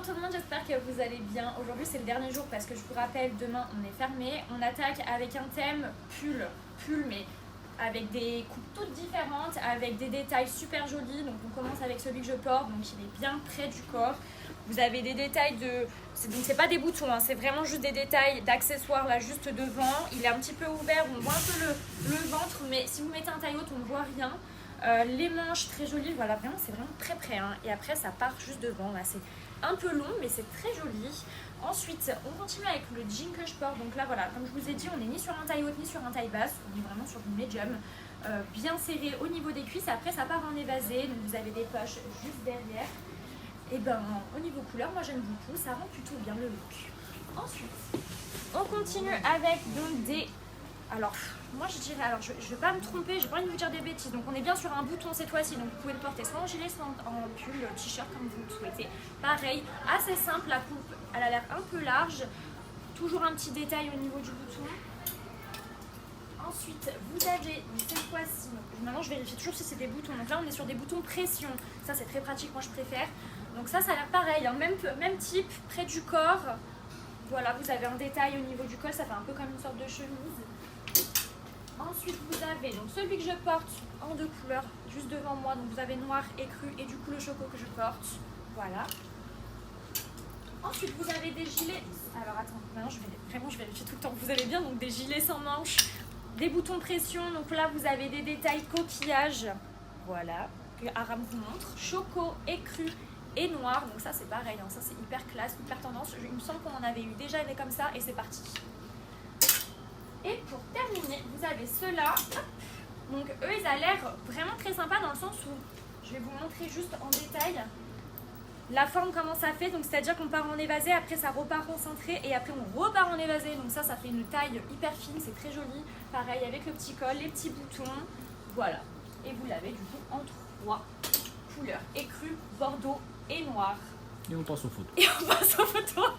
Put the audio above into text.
tout le monde, j'espère que vous allez bien. Aujourd'hui c'est le dernier jour parce que je vous rappelle, demain on est fermé. On attaque avec un thème pull mais avec des coupes toutes différentes, avec des détails super jolis. Donc on commence avec celui que je porte, donc il est bien près du corps. Vous avez des détails de... Donc c'est pas des boutons, hein, c'est vraiment juste des détails d'accessoires là juste devant. Il est un petit peu ouvert, on voit un peu le ventre, mais si vous mettez un taille haute on ne voit rien. Les manches très jolies, voilà, vraiment c'est vraiment très près, hein. Et après ça part juste devant, là c'est un peu long mais c'est très joli. Ensuite on continue avec le jean que je porte. Donc là voilà, comme je vous ai dit, on n'est ni sur un taille haute ni sur un taille basse, on est vraiment sur du medium, bien serré au niveau des cuisses. Après ça part en évasé, donc vous avez des poches juste derrière. Et ben au niveau couleur, moi j'aime beaucoup, ça rend plutôt bien le look. Ensuite on continue avec donc des... Alors, moi je dirais, alors je vais pas me tromper, j'ai pas envie de vous dire des bêtises. Donc on est bien sur un bouton cette fois-ci, donc vous pouvez le porter soit en gilet, soit en pull, t-shirt comme vous le souhaitez. Pareil, assez simple, la coupe elle a l'air un peu large, toujours un petit détail au niveau du bouton. Ensuite, vous avez cette fois-ci, maintenant je vérifie toujours si c'est des boutons. Donc là on est sur des boutons pression, ça c'est très pratique, moi je préfère. Donc ça a l'air pareil, hein, même type, près du corps. Voilà, vous avez un détail au niveau du col, ça fait un peu comme une sorte de chemise. Ensuite vous avez donc celui que je porte en deux couleurs juste devant moi, donc vous avez noir et cru et du coup le choco que je porte, voilà. Ensuite vous avez des gilets, alors attends, maintenant je vérifie tout le temps que vous allez bien, donc des gilets sans manches, des boutons pression, donc là vous avez des détails coquillage, voilà, que Aram vous montre, choco et cru et noir, donc ça c'est pareil, hein, ça c'est hyper classe, hyper tendance, il me semble qu'on en avait eu déjà des comme ça et c'est parti. Et pour terminer, vous avez ceux-là. Donc eux, ils ont l'air vraiment très sympas dans le sens où, je vais vous montrer juste en détail la forme, comment ça fait. Donc c'est-à-dire qu'on part en évasé, après ça repart en cintré et après on repart en évasé. Donc ça fait une taille hyper fine, c'est très joli. Pareil avec le petit col, les petits boutons. Voilà. Et vous l'avez du coup en trois couleurs, écru, bordeaux et noir. Et on passe aux photos. Et on passe aux photos.